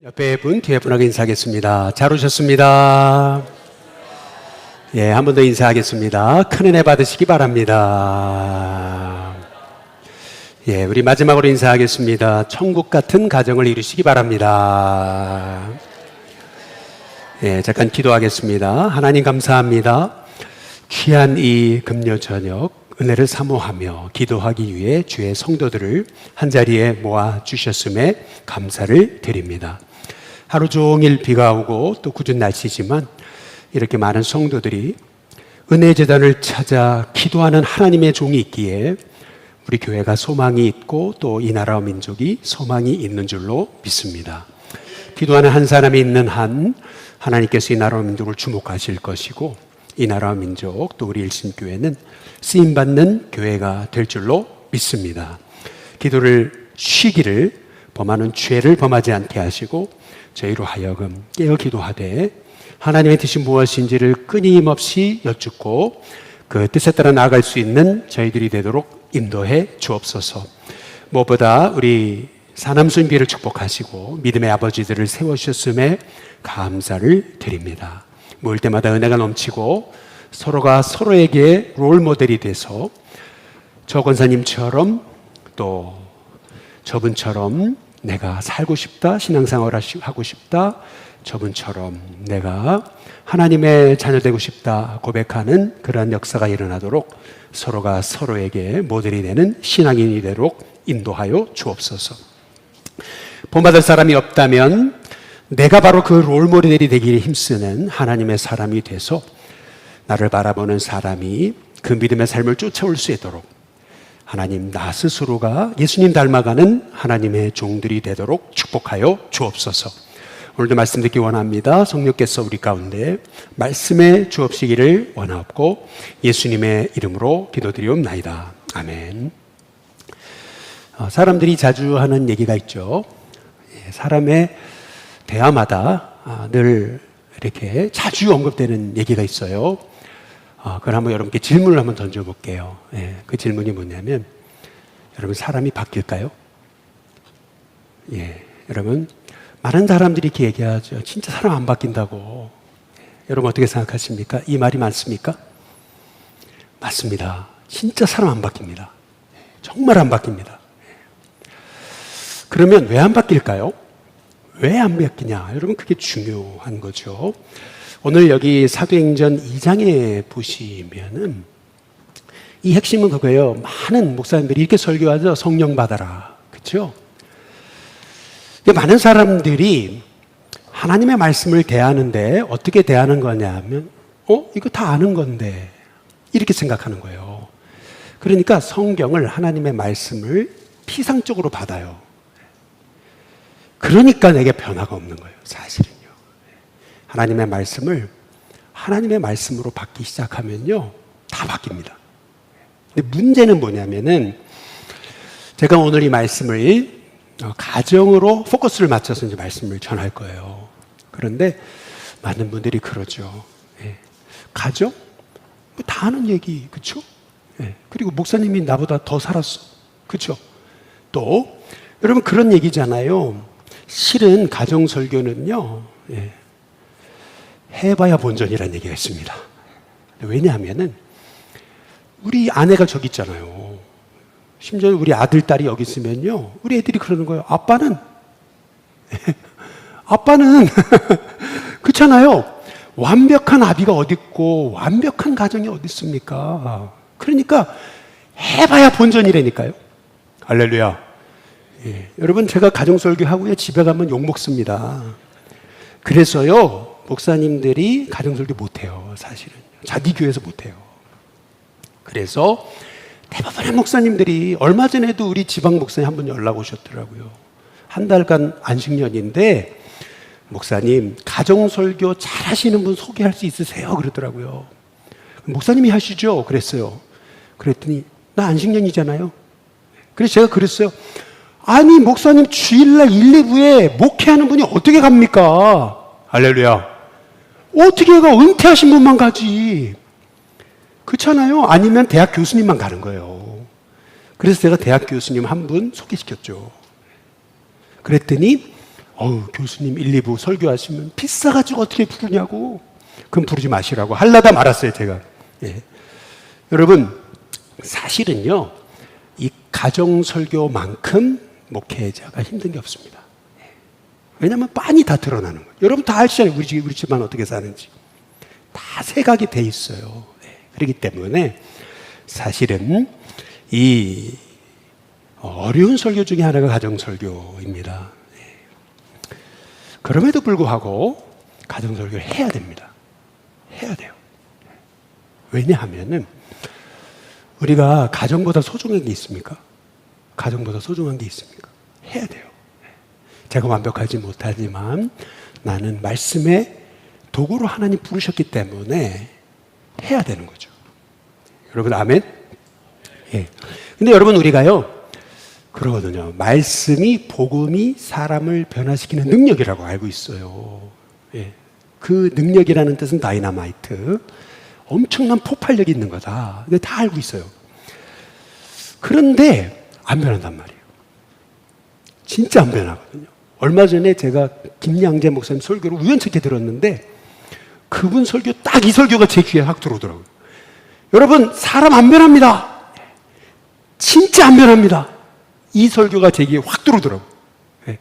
옆에 분, 뒤에 분하고 인사하겠습니다. 잘 오셨습니다. 예, 한 번 더 인사하겠습니다. 큰 은혜 받으시기 바랍니다. 예, 우리 마지막으로 인사하겠습니다. 천국 같은 가정을 이루시기 바랍니다. 예, 잠깐 기도하겠습니다. 하나님 감사합니다. 귀한 이 금요 저녁 은혜를 사모하며 기도하기 위해 주의 성도들을 한자리에 모아 주셨음에 감사를 드립니다. 하루 종일 비가 오고 또 궂은 날씨지만 이렇게 많은 성도들이 은혜 제단을 찾아 기도하는 하나님의 종이 있기에 우리 교회가 소망이 있고 또 이 나라와 민족이 소망이 있는 줄로 믿습니다. 기도하는 한 사람이 있는 한 하나님께서 이 나라와 민족을 주목하실 것이고 이 나라와 민족 또 우리 일신교회는 쓰임받는 교회가 될 줄로 믿습니다. 기도를 쉬기를 범하는 죄를 범하지 않게 하시고 저희로 하여금 깨어 기도하되 하나님의 뜻이 무엇인지를 끊임없이 여쭙고 그 뜻에 따라 나아갈 수 있는 저희들이 되도록 인도해 주옵소서. 무엇보다 우리 사남순비를 축복하시고 믿음의 아버지들을 세워주셨음에 감사를 드립니다. 모일 때마다 은혜가 넘치고 서로가 서로에게 롤모델이 돼서 저 권사님처럼 또 저분처럼 내가 살고 싶다, 신앙생활 하고 싶다, 저분처럼 내가 하나님의 자녀 되고 싶다 고백하는 그러한 역사가 일어나도록 서로가 서로에게 모델이 되는 신앙인이 되도록 인도하여 주옵소서. 본받을 사람이 없다면 내가 바로 그 롤모델이 되기를 힘쓰는 하나님의 사람이 돼서 나를 바라보는 사람이 그 믿음의 삶을 쫓아올 수 있도록 하나님 나 스스로가 예수님 닮아가는 하나님의 종들이 되도록 축복하여 주옵소서. 오늘도 말씀 듣기 원합니다. 성령께서 우리 가운데 말씀해 주옵시기를 원하옵고 예수님의 이름으로 기도드리옵나이다. 아멘. 사람들이 자주 하는 얘기가 있죠. 사람의 대화마다 늘 이렇게 자주 언급되는 얘기가 있어요. 그걸 한번 여러분께 질문을 한번 던져볼게요. 그 질문이 뭐냐면, 여러분 사람이 바뀔까요? 여러분 많은 사람들이 이렇게 얘기하죠. 진짜 사람 안 바뀐다고. 여러분 어떻게 생각하십니까? 이 말이 맞습니까? 맞습니다. 진짜 사람 안 바뀝니다. 정말 안 바뀝니다. 그러면 왜 안 바뀔까요? 왜 안 바뀌냐? 여러분 그게 중요한 거죠. 오늘 여기 사도행전 2장에 보시면은 이 핵심은 그거예요. 많은 목사님들이 이렇게 설교하죠. 성령 받아라. 그렇죠? 많은 사람들이 하나님의 말씀을 대하는데 어떻게 대하는 거냐면 이거 다 아는 건데 이렇게 생각하는 거예요. 그러니까 성경을 하나님의 말씀을 피상적으로 받아요. 그러니까 내게 변화가 없는 거예요. 사실은요. 하나님의 말씀을 하나님의 말씀으로 받기 시작하면요 다 바뀝니다. 근데 문제는 뭐냐면은 제가 오늘 이 말씀을 가정으로 포커스를 맞춰서 이제 말씀을 전할 거예요. 그런데 많은 분들이 그러죠. 가정? 다 아는 얘기, 그렇죠? 그리고 목사님이 나보다 더 살았어, 그렇죠? 또 여러분 그런 얘기잖아요. 실은 가정 설교는요, 해봐야 본전이라는 얘기가 있습니다. 왜냐하면은 우리 아내가 저기 있잖아요. 심지어 우리 아들, 딸이 여기 있으면요 우리 애들이 그러는 거예요. 아빠는 그렇잖아요. 완벽한 아비가 어디 있고 완벽한 가정이 어디 있습니까? 그러니까 해봐야 본전이라니까요. 할렐루야. 여러분 제가 가정설교하고요 집에 가면 욕먹습니다. 그래서요 목사님들이 가정설교 못해요. 사실은 자기 교회에서 못해요. 그래서 대부분의 목사님들이 얼마 전에도 우리 지방 목사님 한 분 연락 오셨더라고요. 한 달간 안식년인데 목사님 가정설교 잘 하시는 분 소개할 수 있으세요? 그러더라고요. 목사님이 하시죠? 그랬어요. 그랬더니 나 안식년이잖아요. 그래서 제가 그랬어요. 아니 목사님 주일날 1, 2부에 목회하는 분이 어떻게 갑니까? 할렐루야. 어떻게 가? 은퇴하신 분만 가지. 그렇잖아요. 아니면 대학 교수님만 가는 거예요. 그래서 제가 대학 교수님 한 분 소개시켰죠. 그랬더니 교수님 1, 2부 설교하시면 비싸가지고 어떻게 부르냐고. 그럼 부르지 마시라고 하려다 말았어요, 제가. 예. 여러분, 사실은요, 이 가정설교만큼 목회자가 힘든 게 없습니다. 예. 왜냐하면 빤히 다 드러나는 거예요. 여러분 다 아시잖아요. 우리 집안 어떻게 사는지. 다 생각이 돼 있어요. 예. 그렇기 때문에 사실은 이 어려운 설교 중에 하나가 가정설교입니다. 예. 그럼에도 불구하고 가정설교를 해야 됩니다. 해야 돼요. 왜냐하면은 우리가 가정보다 소중한 게 있습니까? 가정보다 소중한 게 있습니까? 해야 돼요. 제가 완벽하지 못하지만 나는 말씀의 도구로 하나님 부르셨기 때문에 해야 되는 거죠. 여러분 아멘? 예. 근데 여러분 우리가요 그러거든요. 말씀이 복음이 사람을 변화시키는 능력이라고 알고 있어요. 예. 그 능력이라는 뜻은 다이너마이트. 엄청난 폭발력이 있는 거다. 근데 다 알고 있어요. 그런데 안 변한단 말이에요. 진짜 안 변하거든요. 얼마 전에 제가 김양재 목사님 설교를 우연찮게 들었는데 그분 설교 딱 이 설교가 제 귀에 확 들어오더라고요. 여러분 사람 안 변합니다. 진짜 안 변합니다. 이 설교가 제 귀에 확 들어오더라고요. 네.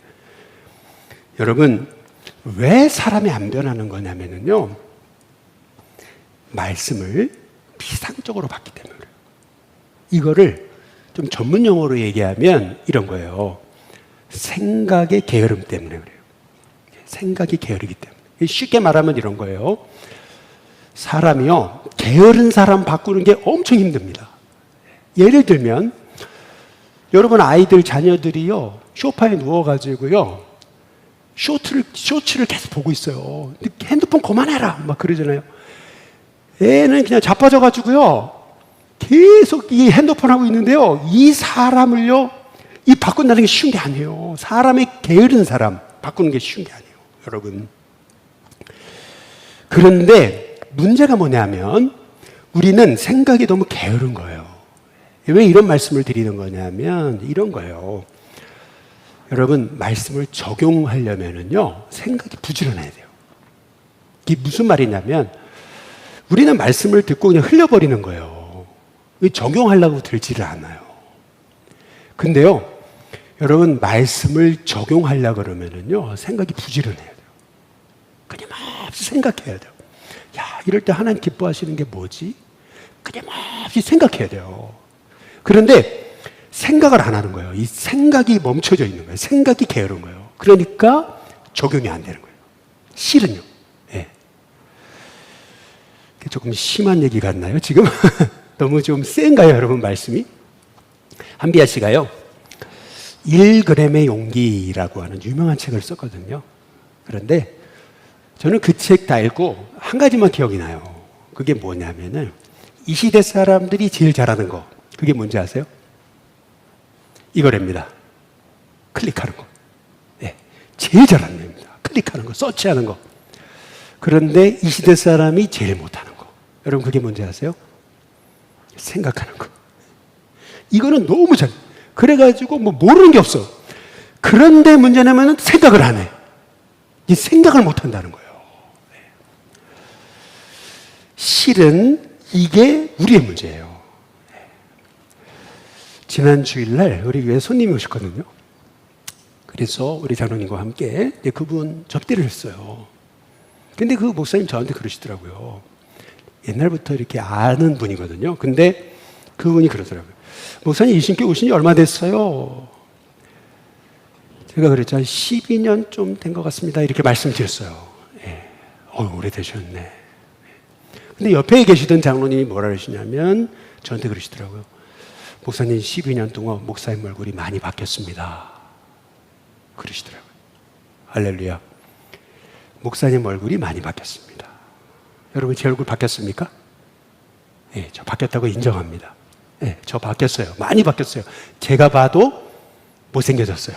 여러분 왜 사람이 안 변하는 거냐면요 말씀을 비상적으로 받기 때문에 그래요. 이거를 좀 전문 용어로 얘기하면 이런 거예요. 생각의 게으름 때문에 그래요. 생각이 게으르기 때문에. 쉽게 말하면 이런 거예요. 사람이요 게으른 사람 바꾸는 게 엄청 힘듭니다. 예를 들면 여러분 아이들 자녀들이요 소파에 누워가지고요 쇼츠를 계속 보고 있어요. 핸드폰 그만해라 막 그러잖아요. 애는 그냥 자빠져가지고요 계속 이 핸드폰 하고 있는데요 이 사람을요 이 바꾼다는 게 쉬운 게 아니에요. 사람의 게으른 사람 바꾸는 게 쉬운 게 아니에요 여러분. 그런데 문제가 뭐냐면 우리는 생각이 너무 게으른 거예요. 왜 이런 말씀을 드리는 거냐면 이런 거예요. 여러분 말씀을 적용하려면은요 생각이 부지런해야 돼요. 이게 무슨 말이냐면 우리는 말씀을 듣고 그냥 흘려버리는 거예요. 적용하려고 들지를 않아요. 근데요 여러분 말씀을 적용하려고 그러면은요 생각이 부지런해야 돼요. 끊임없이 생각해야 돼요. 야 이럴 때 하나님 기뻐하시는 게 뭐지? 끊임없이 생각해야 돼요. 그런데 생각을 안 하는 거예요. 이 생각이 멈춰져 있는 거예요. 생각이 게으른 거예요. 그러니까 적용이 안 되는 거예요. 실은요. 예. 조금 심한 얘기 같나요, 지금? 너무 좀 센가요, 여러분, 말씀이? 한비아 씨가요, 1g의 용기라고 하는 유명한 책을 썼거든요. 그런데 저는 그 책 다 읽고 한 가지만 기억이 나요. 그게 뭐냐면은 이 시대 사람들이 제일 잘하는 거. 그게 뭔지 아세요? 이거랍니다. 클릭하는 거. 네, 제일 잘하는 겁니다. 클릭하는 거, 서치하는 거. 그런데 이 시대 사람이 제일 못하는 거. 여러분 그게 뭔지 아세요? 생각하는 거. 이거는 너무 잘. 그래가지고 뭐 모르는 게 없어. 그런데 문제는 생각을 안 해. 이 생각을 못 한다는 거예요. 실은 이게 우리의 문제예요. 지난 주일날 우리 교회에 손님이 오셨거든요. 그래서 우리 장로님과 함께 그분 접대를 했어요. 근데 그 목사님 저한테 그러시더라고요. 옛날부터 이렇게 아는 분이거든요. 근데 그분이 그러더라고요. 목사님 이 신께 오신 지 얼마 됐어요? 제가 그랬죠. 12년 좀 된 것 같습니다. 이렇게 말씀드렸어요. 예. 오래되셨네. 근데 옆에 계시던 장로님이 뭐라 그러시냐면 저한테 그러시더라고요. 목사님 12년 동안 목사님 얼굴이 많이 바뀌었습니다. 그러시더라고요. 할렐루야. 목사님 얼굴이 많이 바뀌었습니다. 여러분 제 얼굴 바뀌었습니까? 예, 저 바뀌었다고 인정합니다. 예, 저 바뀌었어요. 많이 바뀌었어요. 제가 봐도 못생겨졌어요.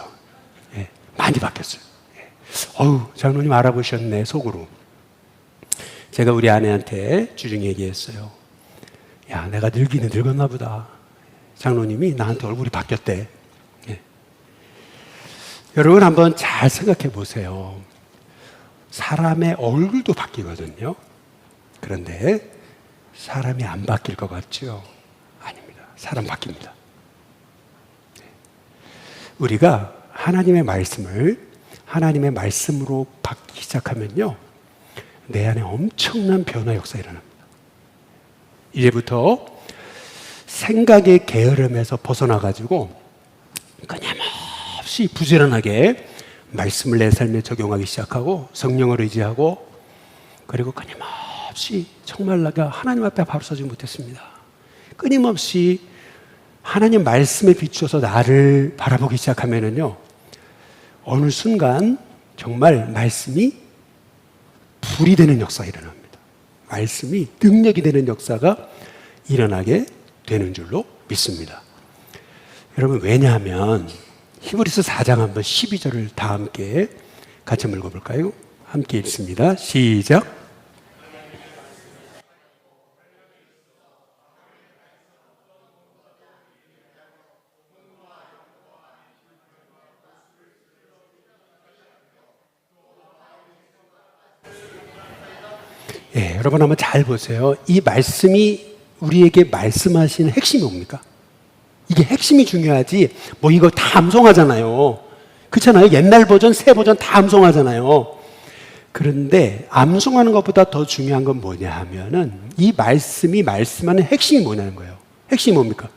예, 많이 바뀌었어요. 예. 장로님 알아보셨네, 속으로. 제가 우리 아내한테 주중에 얘기했어요. 야, 내가 늙기는 늙었나 보다. 장로님이 나한테 얼굴이 바뀌었대. 예. 여러분 한번 잘 생각해 보세요. 사람의 얼굴도 바뀌거든요. 그런데 사람이 안 바뀔 것 같죠? 아닙니다. 사람 바뀝니다. 우리가 하나님의 말씀으로 받기 시작하면요, 내 안에 엄청난 변화 역사가 일어납니다. 이제부터 생각의 게으름에서 벗어나가지고 끊임없이 부지런하게 말씀을 내 삶에 적용하기 시작하고 성령을 의지하고, 그리고 끊임없이 정말 내가 하나님 앞에 바로 서지 못했습니다. 끊임없이 하나님 말씀에 비추어서 나를 바라보기 시작하면은요, 어느 순간 정말 말씀이 불이 되는 역사가 일어납니다. 말씀이 능력이 되는 역사가 일어나게 되는 줄로 믿습니다. 여러분, 왜냐하면 히브리서 4장 한번 12절을 다 함께 같이 한번 읽어볼까요? 함께 읽습니다. 시작. 예, 여러분 한번 잘 보세요. 이 말씀이 우리에게 말씀하시는 핵심이 뭡니까? 이게 핵심이 중요하지, 뭐 이거 다 암송하잖아요. 그렇잖아요. 옛날 버전, 새 버전 다 암송하잖아요. 그런데 암송하는 것보다 더 중요한 건 뭐냐 하면은 이 말씀이 말씀하는 핵심이 뭐냐는 거예요. 핵심이 뭡니까?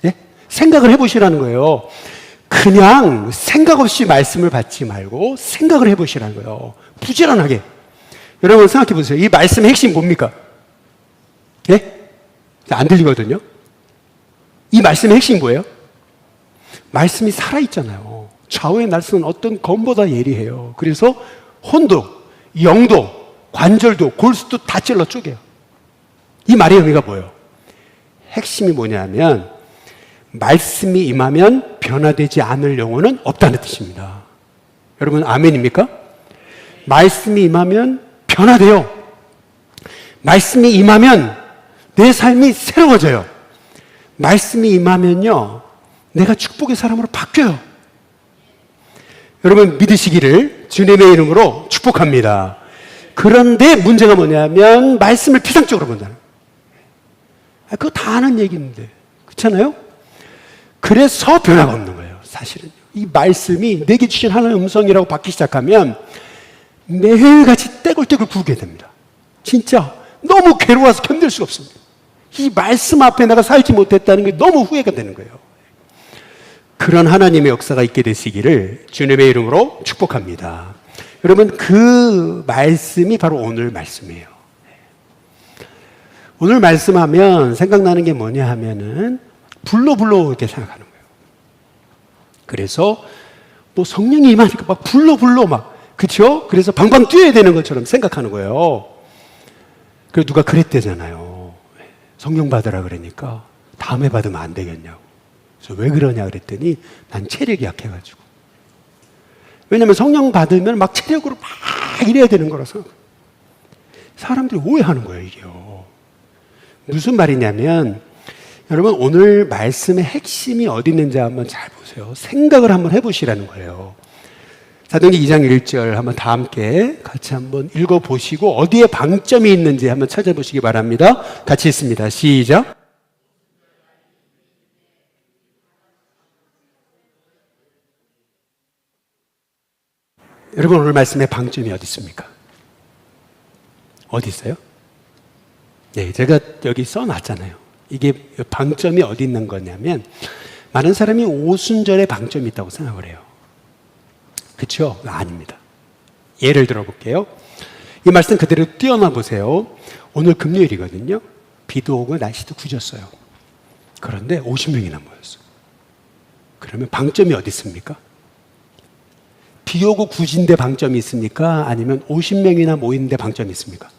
예? 생각을 해보시라는 거예요. 그냥 생각 없이 말씀을 받지 말고 생각을 해보시라는 거예요. 부지런하게. 여러분 생각해 보세요. 이 말씀의 핵심이 뭡니까? 예? 안 들리거든요. 이 말씀의 핵심이 뭐예요? 말씀이 살아있잖아요. 좌우의 날씨는 어떤 검보다 예리해요. 그래서 혼도, 영도, 관절도, 골수도 다 찔러 쪼개요. 이 말의 의미가 뭐예요? 핵심이 뭐냐면 말씀이 임하면 변화되지 않을 영혼은 없다는 뜻입니다. 여러분 아멘입니까? 말씀이 임하면 변화돼요. 말씀이 임하면 내 삶이 새로워져요. 말씀이 임하면요, 내가 축복의 사람으로 바뀌어요. 여러분 믿으시기를 주님의 이름으로 축복합니다. 그런데 문제가 뭐냐면 말씀을 피상적으로 본다는 거예요. 그거 다 아는 얘기인데, 그렇잖아요? 그래서 변화가 없는 거예요. 사실은 이 말씀이 내게 주신 하나님의 음성이라고 받기 시작하면 매일같이 떼굴떼굴 굴게 됩니다. 진짜 너무 괴로워서 견딜 수가 없습니다. 이 말씀 앞에 내가 살지 못했다는 게 너무 후회가 되는 거예요. 그런 하나님의 역사가 있게 되시기를 주님의 이름으로 축복합니다. 여러분 그 말씀이 바로 오늘 말씀이에요. 오늘 말씀하면 생각나는 게 뭐냐 하면은 불로 이렇게 생각하는 거예요. 그래서 뭐 성령이 임하니까 막 불로 막, 그렇죠? 그래서 방방 뛰어야 되는 것처럼 생각하는 거예요. 그래서 누가 그랬대잖아요. 성령 받으라 그러니까 다음에 받으면 안 되겠냐고. 그래서 왜 그러냐 그랬더니 난 체력이 약해가지고. 왜냐면 성령 받으면 막 체력으로 막 이래야 되는 거라서 사람들이 오해하는 거예요, 이게요. 무슨 말이냐면 여러분 오늘 말씀의 핵심이 어디 있는지 한번 잘 보세요. 생각을 한번 해보시라는 거예요. 사도행전 2장 1절 한번 다 함께 같이 한번 읽어보시고 어디에 방점이 있는지 한번 찾아보시기 바랍니다. 같이 읽습니다. 시작. 여러분 오늘 말씀의 방점이 어디 있습니까? 어디 있어요? 네, 제가 여기 써놨잖아요. 이게 방점이 어디 있는 거냐면 많은 사람이 오순절에 방점이 있다고 생각을 해요. 그렇죠? 아닙니다. 예를 들어 볼게요. 이 말씀 그대로 띄어놔 보세요. 오늘 금요일이거든요. 비도 오고 날씨도 구졌어요. 그런데 50명이나 모였어요. 그러면 방점이 어디 있습니까? 비 오고 구진데 방점이 있습니까? 아니면 50명이나 모이는데 방점이 있습니까?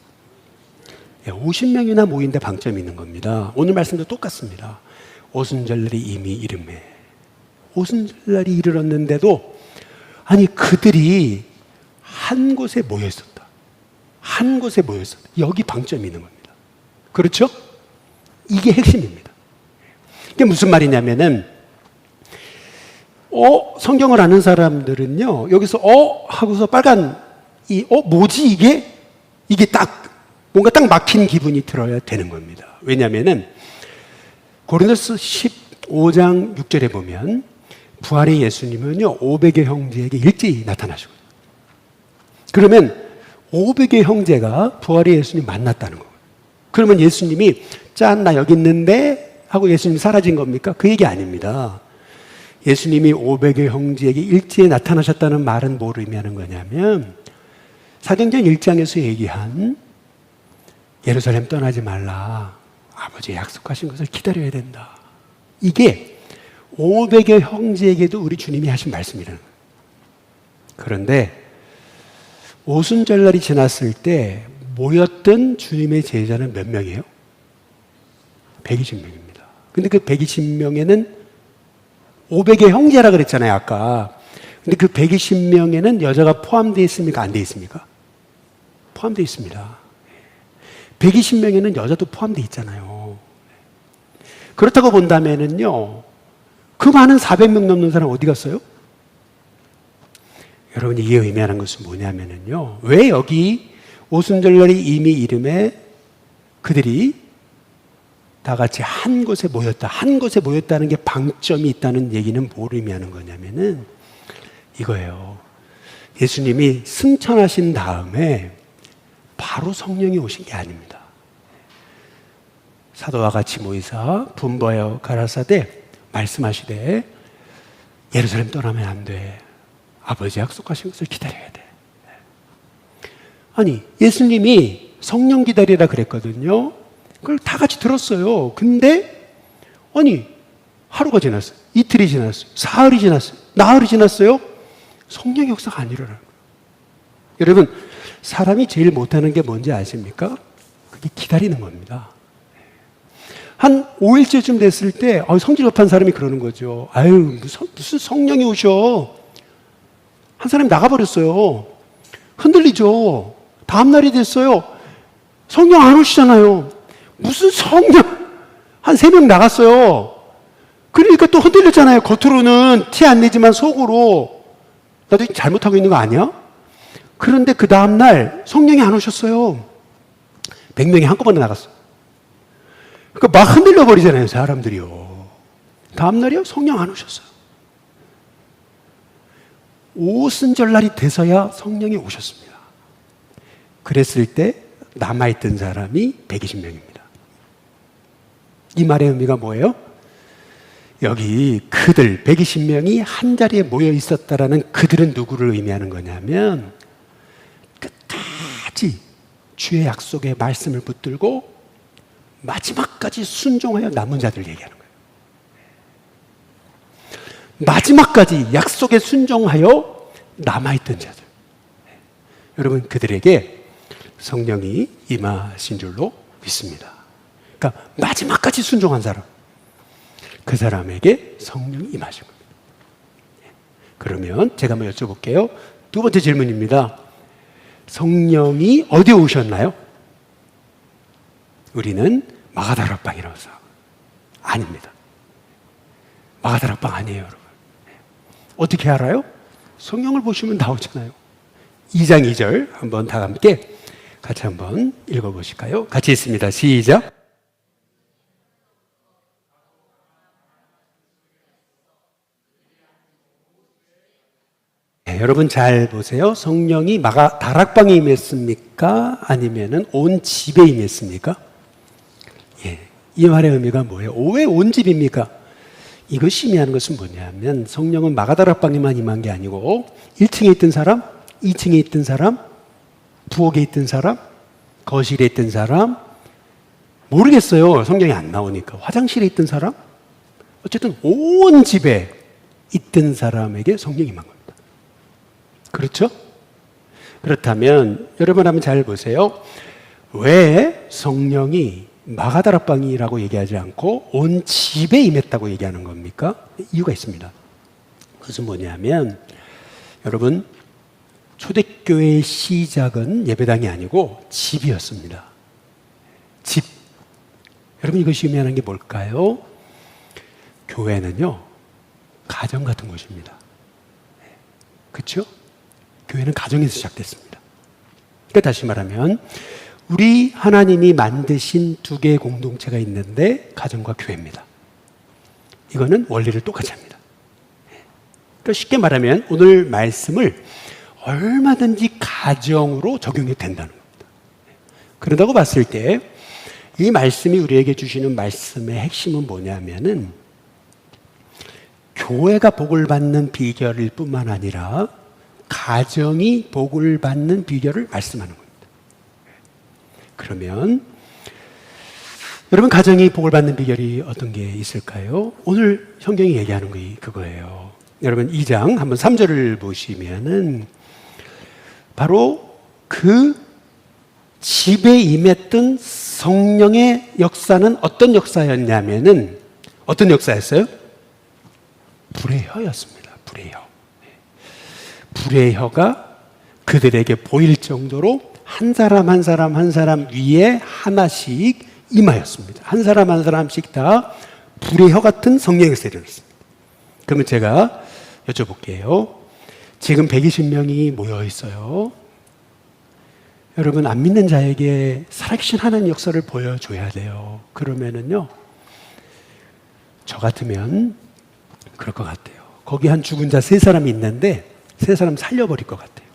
50명이나 모이는데 방점이 있는 겁니다. 오늘 말씀도 똑같습니다. 오순절날이 이미 이름에 오순절날이 이르렀는데도 아니 그들이 한 곳에 모여 있었다. 한 곳에 모여 있었다. 여기 방점이 있는 겁니다. 그렇죠? 이게 핵심입니다. 이게 무슨 말이냐면은 성경을 아는 사람들은요, 여기서 하고서 빨간 뭐지 이게? 이게 뭔가 딱 막힌 기분이 들어야 되는 겁니다. 왜냐면은 고린도서 15장 6절에 보면 부활의 예수님은요 500의 형제에게 일제히 나타나시거든요. 그러면 500의 형제가 부활의 예수님 만났다는 거예요. 그러면 예수님이 짠 나 여기 있는데 하고 예수님이 사라진 겁니까? 그 얘기 아닙니다. 예수님이 500의 형제에게 일제히 나타나셨다는 말은 뭘 의미하는 거냐면 사도행전 1장에서 얘기한 예루살렘 떠나지 말라. 아버지 약속하신 것을 기다려야 된다. 이게 500의 형제에게도 우리 주님이 하신 말씀이라는 거예요. 그런데 오순절날이 지났을 때 모였던 주님의 제자는 몇 명이에요? 120명입니다. 근데 그 120명에는 500의 형제라 그랬잖아요, 아까. 근데 그 120명에는 여자가 포함되어 있습니까? 안 되어 있습니까? 포함되어 있습니다. 120명에는 여자도 포함되어 있잖아요. 그렇다고 본다면은요, 그 많은 400명 넘는 사람 어디 갔어요? 여러분, 이게 의미하는 것은 뭐냐면은요, 왜 여기 오순절날이 이미 이름에 그들이 다 같이 한 곳에 모였다. 한 곳에 모였다는 게 방점이 있다는 얘기는 뭘 의미하는 거냐면은 이거예요. 예수님이 승천하신 다음에 바로 성령이 오신 게 아닙니다. 사도와 같이 모이사 분부하여 가라사대 말씀하시되 예루살렘 떠나면 안 돼. 아버지 약속하신 것을 기다려야 돼. 아니, 예수님이 성령 기다리라 그랬거든요. 그걸 다 같이 들었어요. 근데 아니, 하루가 지났어요. 이틀이 지났어요. 사흘이 지났어요. 나흘이 지났어요. 성령의 역사가 안 일어나는 거예요. 여러분, 사람이 제일 못하는 게 뭔지 아십니까? 그게 기다리는 겁니다. 한 5일째쯤 됐을 때 성질 급한 사람이 그러는 거죠. 아유, 무슨 성령이 오셔. 한 사람이 나가버렸어요. 흔들리죠. 다음날이 됐어요. 성령 안 오시잖아요. 무슨 성령. 한 3명 나갔어요. 그러니까 또 흔들렸잖아요. 겉으로는 티 안 내지만 속으로 나도 잘못하고 있는 거 아니야? 그런데 그 다음날 성령이 안 오셨어요. 100명이 한꺼번에 나갔어요. 그러니까 막 흔들려 버리잖아요, 사람들이요. 다음날이요? 성령 안 오셨어요. 오순절날이 돼서야 성령이 오셨습니다. 그랬을 때 남아있던 사람이 120명입니다. 이 말의 의미가 뭐예요? 여기 그들 120명이 한 자리에 모여 있었다라는 그들은 누구를 의미하는 거냐면 끝까지 주의 약속의 말씀을 붙들고 마지막까지 순종하여 남은 자들 얘기하는 거예요. 마지막까지 약속에 순종하여 남아있던 자들. 여러분, 그들에게 성령이 임하신 줄로 믿습니다. 그러니까 마지막까지 순종한 사람, 그 사람에게 성령이 임하신 겁니다. 그러면 제가 한번 여쭤볼게요. 두 번째 질문입니다. 성령이 어디에 오셨나요? 우리는 마가다락방이라고 생각합니다. 아닙니다. 마가다락방 아니에요, 여러분. 어떻게 알아요? 성경을 보시면 나오잖아요. 2장 2절 한번 다 함께 같이 한번 읽어보실까요? 같이 있습니다. 시작. 네, 여러분 잘 보세요. 성령이 다락방에 임했습니까? 아니면은 온 집에 임했습니까? 예, 이 말의 의미가 뭐예요? 왜 온 집입니까? 이것이 의미하는 것은 뭐냐면 성령은 마가다락방에만 임한 게 아니고 1층에 있던 사람, 2층에 있던 사람, 부엌에 있던 사람, 거실에 있던 사람, 모르겠어요. 성경이 안 나오니까. 화장실에 있던 사람, 어쨌든 온 집에 있던 사람에게 성령이 임한 겁니다. 그렇죠? 그렇다면 여러분 한번 잘 보세요. 왜 성령이 마가다락방이라고 얘기하지 않고 온 집에 임했다고 얘기하는 겁니까? 이유가 있습니다. 그것은 뭐냐면 여러분, 초대교회의 시작은 예배당이 아니고 집이었습니다. 집. 여러분, 이것이 의미하는 게 뭘까요? 교회는요, 가정 같은 곳입니다. 그렇죠? 교회는 가정에서 시작됐습니다. 그러니까 다시 말하면 우리 하나님이 만드신 두 개의 공동체가 있는데 가정과 교회입니다. 이거는 원리를 똑같이 합니다. 그러니까 쉽게 말하면 오늘 말씀을 얼마든지 가정으로 적용이 된다는 겁니다. 그러다고 봤을 때 이 말씀이 우리에게 주시는 말씀의 핵심은 뭐냐면은 교회가 복을 받는 비결일 뿐만 아니라 가정이 복을 받는 비결을 말씀하는 겁니다. 그러면 여러분 가정이 복을 받는 비결이 어떤 게 있을까요? 오늘 성경이 얘기하는 게 그거예요. 여러분 2장 한번 3절을 보시면은 바로 그 집에 임했던 성령의 역사는 어떤 역사였냐면은 어떤 역사였어요? 불의 혀였습니다. 불의 혀. 불의 혀가 그들에게 보일 정도로 한 사람 한 사람 한 사람 위에 하나씩 임하였습니다. 한 사람 한 사람씩 다 불의 혀 같은 성령의 역사를 일어났습니다. 그러면 제가 여쭤볼게요. 지금 120명이 모여 있어요. 여러분 안 믿는 자에게 살아계신 하나님 역사를 보여줘야 돼요. 그러면은요, 저 같으면 그럴 것 같아요. 거기 한 죽은 자 3사람이 있는데 3사람 살려버릴 것 같아요.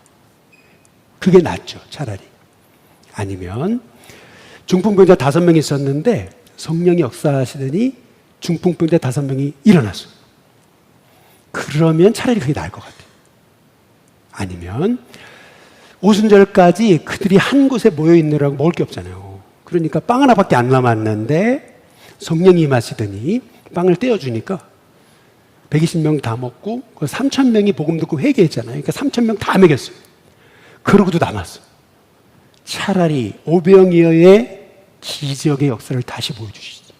그게 낫죠, 차라리. 아니면 중풍병자 5명 있었는데 성령이 역사하시더니 중풍병자 5명이 일어났어요. 그러면 차라리 그게 나을 것 같아요. 아니면 오순절까지 그들이 한 곳에 모여 있느라고 먹을 게 없잖아요. 그러니까 빵 하나밖에 안 남았는데 성령이 임하시더니 빵을 떼어주니까 120명 다 먹고 3,000명이 복음 듣고 회개했잖아요. 그러니까 3,000명 다 먹였어요. 그러고도 남았어요. 차라리 오병이어의 기적의 역사를 다시 보여주시지.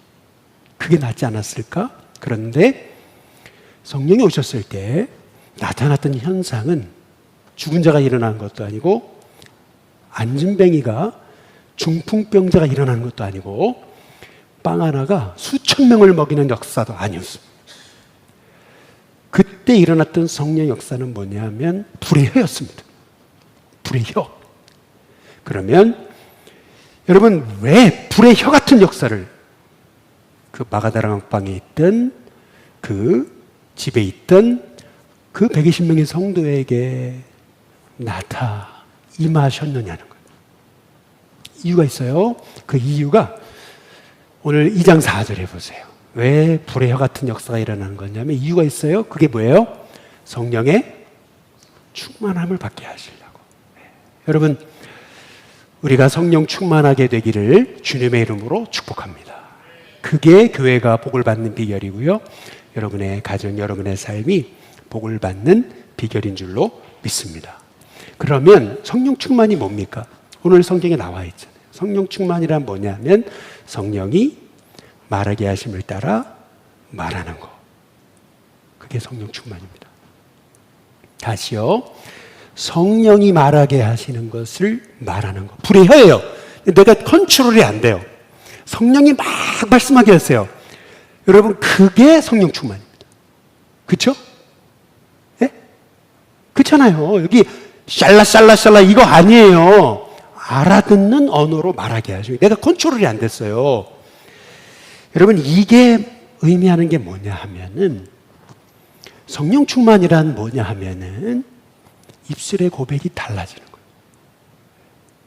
그게 낫지 않았을까? 그런데 성령이 오셨을 때 나타났던 현상은 죽은 자가 일어나는 것도 아니고 안진뱅이가 중풍병자가 일어나는 것도 아니고 빵 하나가 수천 명을 먹이는 역사도 아니었습니다. 그때 일어났던 성령 역사는 뭐냐면 불의 혀였습니다. 불의 혀. 그러면 여러분 왜 불의 혀 같은 역사를 그 마가다락방에 있던 그 집에 있던 그 120명의 성도에게 임하셨느냐는 거예요. 이유가 있어요. 그 이유가 오늘 2장 4절에 보세요. 왜 불의 혀 같은 역사가 일어나는 거냐면 이유가 있어요. 그게 뭐예요? 성령의 충만함을 받게 하시려고. 여러분 우리가 성령 충만하게 되기를 주님의 이름으로 축복합니다. 그게 교회가 복을 받는 비결이고요. 여러분의 가정, 여러분의 삶이 복을 받는 비결인 줄로 믿습니다. 그러면 성령 충만이 뭡니까? 오늘 성경에 나와 있잖아요. 성령 충만이란 뭐냐면 성령이 말하게 하심을 따라 말하는 거. 그게 성령 충만입니다. 다시요. 성령이 말하게 하시는 것을 말하는 거. 불의 혀예요. 내가 컨트롤이 안 돼요. 성령이 막 말씀하게 하세요. 여러분 그게 성령 충만입니다. 그렇죠? 예? 그렇잖아요. 여기 샬라샬라샬라 이거 아니에요. 알아듣는 언어로 말하게 하시고 내가 컨트롤이 안 됐어요. 여러분 이게 의미하는 게 뭐냐 하면은 성령 충만이란 뭐냐 하면은 입술의 고백이 달라지는 거예요.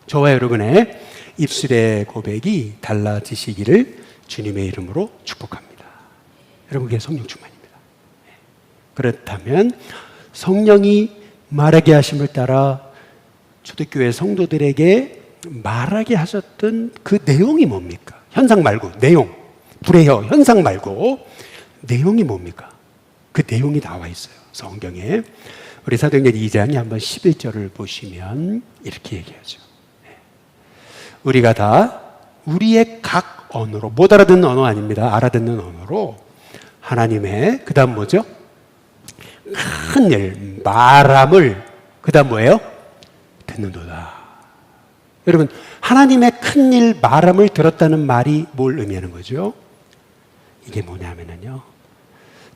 저와 여러분의 입술의 고백이 달라지시기를 주님의 이름으로 축복합니다. 여러분 그게 성령 충만입니다. 그렇다면 성령이 말하게 하심을 따라 초대교회 성도들에게 말하게 하셨던 그 내용이 뭡니까? 현상 말고 내용. 불의 혀 현상 말고 내용이 뭡니까? 그 내용이 나와 있어요. 성경에. 우리 사도행전 2장에 한번 11절을 보시면 이렇게 얘기하죠. 우리가 다 우리의 각 언어로, 못 알아듣는 언어 아닙니다. 알아듣는 언어로 하나님의 그 다음 뭐죠? 큰 일, 말함을 그 다음 뭐예요? 듣는도다. 여러분 하나님의 큰 일, 말함을 들었다는 말이 뭘 의미하는 거죠? 이게 뭐냐면요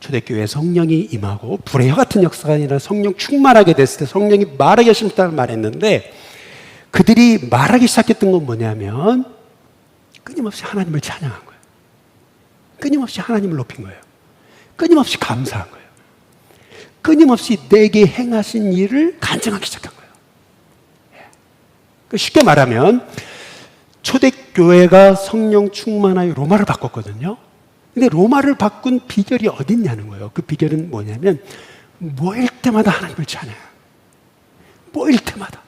초대교회에 성령이 임하고 불의 혀 같은 역사가 아니라 성령 충만하게 됐을 때 성령이 말하기 하신다고 말했는데, 그들이 말하기 시작했던 건 뭐냐면 끊임없이 하나님을 찬양한 거예요. 끊임없이 하나님을 높인 거예요. 끊임없이 감사한 거예요. 끊임없이 내게 행하신 일을 간증하기 시작한 거예요. 쉽게 말하면 초대교회가 성령 충만하여 로마를 바꿨거든요. 근데 로마를 바꾼 비결이 어디 있냐는 거예요. 그 비결은 뭐냐면 모일 때마다 하나님을 찬양, 모일 때마다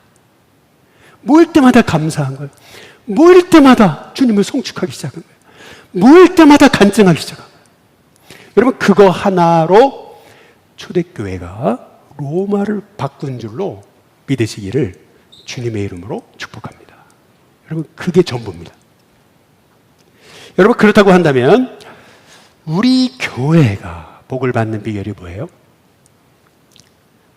감사한 거예요. 모일 때마다 주님을 송축하기 시작한 거예요. 모일 때마다 간증하기 시작한 거예요. 여러분, 그거 하나로 초대교회가 로마를 바꾼 줄로 믿으시기를 주님의 이름으로 축복합니다. 여러분, 그게 전부입니다. 여러분, 그렇다고 한다면 우리 교회가 복을 받는 비결이 뭐예요?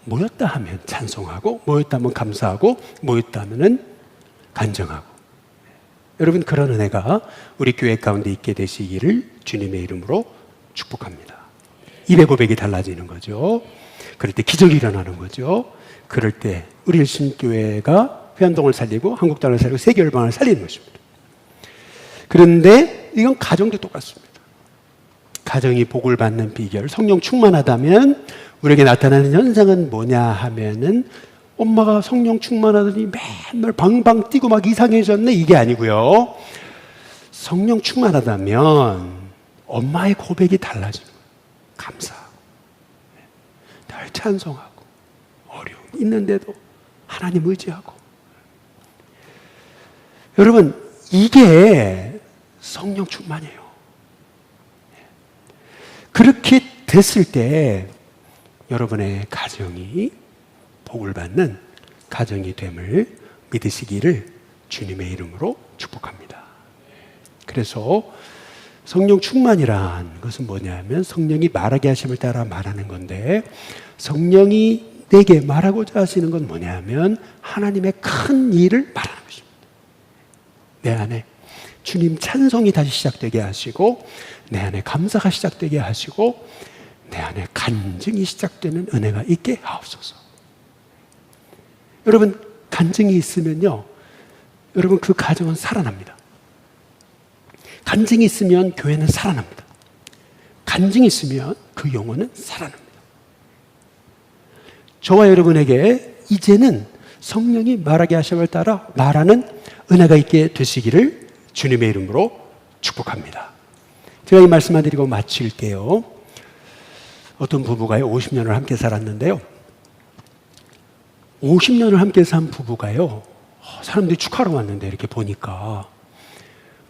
모였다 하면 찬송하고, 모였다 하면 감사하고, 모였다 하면 간증하고. 여러분, 그런 은혜가 우리 교회 가운데 있게 되시기를 주님의 이름으로 축복합니다. 입의 고백이 달라지는 거죠. 그럴 때 기적이 일어나는 거죠. 그럴 때 우리 일신교회가 회원동을 살리고 한국 땅을 살리고 세계 열방을 살리는 것입니다. 그런데 이건 가정도 똑같습니다. 가정이 복을 받는 비결, 성령 충만하다면 우리에게 나타나는 현상은 뭐냐 하면은 엄마가 성령 충만하더니 맨날 방방 뛰고 막 이상해졌네, 이게 아니고요. 성령 충만하다면 엄마의 고백이 달라지는 거예요. 감사하고 늘 찬송하고 어려움 있는데도 하나님 의지하고. 여러분, 이게 성령 충만이에요. 그렇게 됐을 때 여러분의 가정이 복을 받는 가정이 됨을 믿으시기를 주님의 이름으로 축복합니다. 그래서 성령 충만이란 것은 뭐냐면 성령이 말하게 하심을 따라 말하는 건데, 성령이 내게 말하고자 하시는 건 뭐냐면 하나님의 큰 일을 말하는 것입니다. 내 안에 주님 찬송이 다시 시작되게 하시고, 내 안에 감사가 시작되게 하시고, 내 안에 간증이 시작되는 은혜가 있게 하옵소서. 여러분, 간증이 있으면요, 여러분, 그 가정은 살아납니다. 간증이 있으면 교회는 살아납니다. 간증이 있으면 그 영혼은 살아납니다. 저와 여러분에게 이제는 성령이 말하게 하심을 따라 말하는 은혜가 있게 되시기를 주님의 이름으로 축복합니다. 제가 이 말씀만 드리고 마칠게요. 어떤 부부가요, 50년을 함께 살았는데요. 50년을 함께 산 부부가요, 사람들이 축하하러 왔는데 이렇게 보니까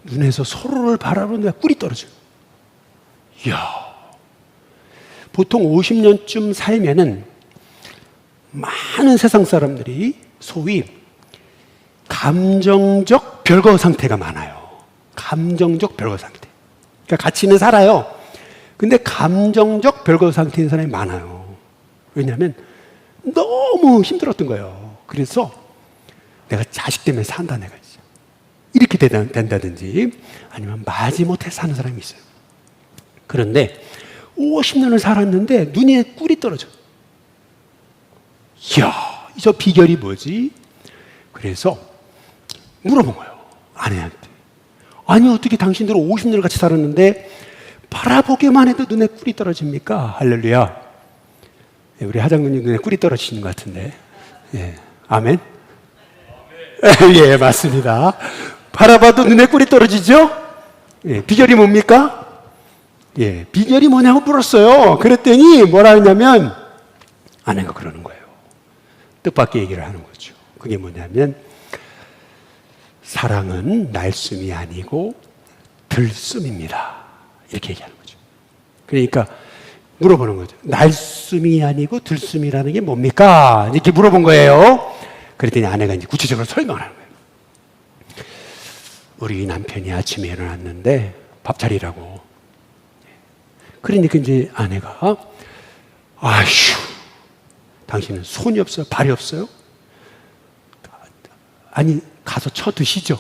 눈에서 서로를 바라보는데 꿀이 떨어져요. 이야, 보통 50년쯤 살면은 많은 세상 사람들이 소위 감정적 별거 상태가 많아요. 감정적 별거 상태. 그러니까 같이는 살아요. 근데 감정적 별거 상태인 사람이 많아요. 왜냐하면 너무 힘들었던 거예요. 그래서 내가 자식 때문에 산다, 내가 진짜. 이렇게 된다든지 아니면 마지못해 사는 사람이 있어요. 그런데 50년을 살았는데 눈에 꿀이 떨어져. 이야, 저 비결이 뭐지? 그래서 물어본 거예요, 아내한테. 아니, 어떻게 당신들은 50년을 같이 살았는데 바라보기만 해도 눈에 꿀이 떨어집니까? 할렐루야. 예, 우리 하장군님 눈에 꿀이 떨어지는 것 같은데. 예, 아멘? 예, 맞습니다. 바라봐도 눈에 꿀이 떨어지죠? 예, 비결이 뭡니까? 예, 비결이 뭐냐고 물었어요. 그랬더니 뭐라 하냐면 아내가 그러는 거예요. 뜻밖의 얘기를 하는 거죠. 그게 뭐냐면 사랑은 날숨이 아니고 들숨입니다. 이렇게 얘기하는 거죠. 그러니까 물어보는 거죠. 날숨이 아니고 들숨이라는 게 뭡니까? 이렇게 물어본 거예요. 그랬더니 아내가 이제 구체적으로 설명을 하는 거예요. 우리 남편이 아침에 일어났는데 밥 차리라고. 그러니까 이제 아내가 아휴, 당신은 손이 없어요? 발이 없어요? 아니, 가서 쳐 드시죠.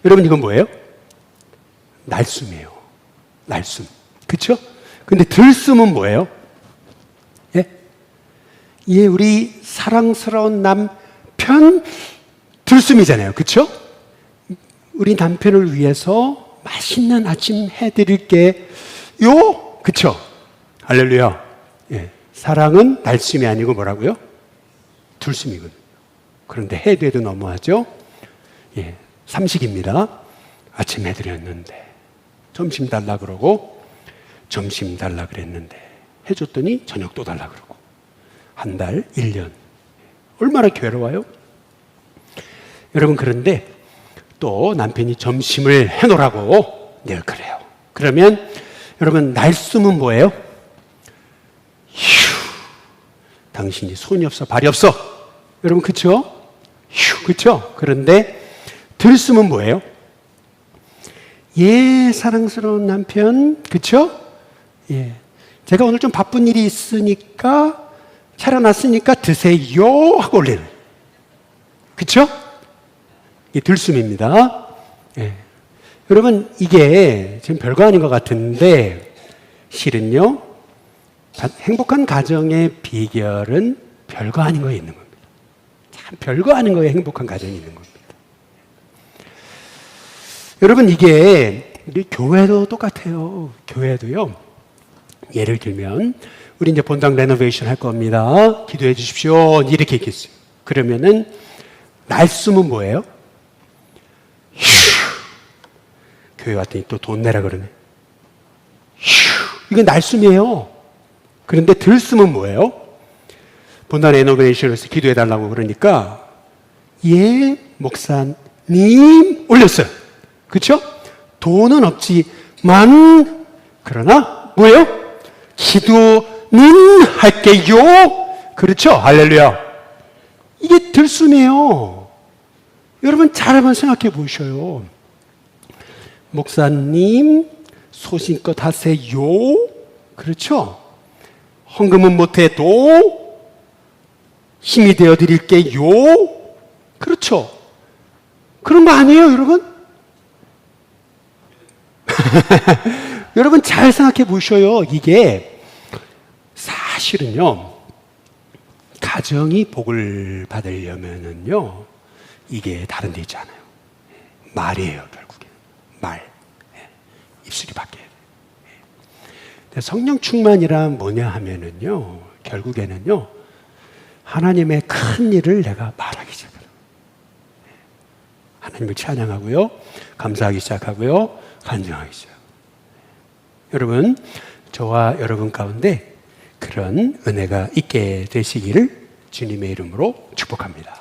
여러분, 이건 뭐예요? 날숨이에요. 날숨. 그렇죠? 근데 들숨은 뭐예요? 예? 예, 우리 사랑스러운 남편 들숨이잖아요. 그쵸? 우리 남편을 위해서 맛있는 아침 해드릴게요. 그쵸? 할렐루야. 예. 사랑은 날숨이 아니고 뭐라고요? 들숨이거든요. 그런데 해도 너무하죠? 예. 삼식입니다. 아침 해드렸는데 점심 달라 그러고 점심 달라 그랬는데 해줬더니 저녁 또 달라 그러고 한 달, 1년 얼마나 괴로워요? 여러분 그런데 또 남편이 점심을 해놓으라고 네 그래요. 그러면 여러분 날숨은 뭐예요? 휴 당신이 손이 없어 발이 없어 여러분 그쵸? 휴 그쵸? 그런데 들숨은 뭐예요? 예, 사랑스러운 남편, 그쵸? 예. 제가 오늘 좀 바쁜 일이 있으니까, 차려놨으니까 드세요! 하고 올리는. 그쵸? 이게 들숨입니다. 예. 여러분, 이게 지금 별거 아닌 것 같은데, 실은요, 행복한 가정의 비결은 별거 아닌 거에 있는 겁니다. 참 별거 아닌 거에 행복한 가정이 있는 겁니다. 여러분 이게 우리 교회도 똑같아요. 교회도요. 예를 들면 우리 이제 본당 레노베이션 할 겁니다. 기도해 주십시오. 이렇게 있겠어요. 그러면은 날숨은 뭐예요? 휴. 교회 왔더니 또 돈 내라 그러네. 휴. 이건 날숨이에요. 그런데 들숨은 뭐예요? 본당 레노베이션에서 기도해 달라고 그러니까 예 목사님 올렸어요. 그렇죠? 돈은 없지만 그러나 뭐예요? 기도는 할게요. 그렇죠? 할렐루야. 이게 들숨이에요. 여러분 잘 한번 생각해 보셔요. 목사님 소신껏 하세요. 그렇죠? 헌금은 못해도 힘이 되어 드릴게요. 그렇죠? 그런 거 아니에요, 여러분? 여러분 잘 생각해 보셔요. 이게 사실은요 가정이 복을 받으려면은요 이게 다른 데 있지 않아요. 말이에요. 결국에 말 입술이 바뀌어야 돼요. 성령 충만이란 뭐냐 하면은요 결국에는요 하나님의 큰 일을 내가 말하기 시작해요. 하나님을 찬양하고요 감사하기 시작하고요 간증하기 시작. 여러분, 저와 여러분 가운데 그런 은혜가 있게 되시기를 주님의 이름으로 축복합니다.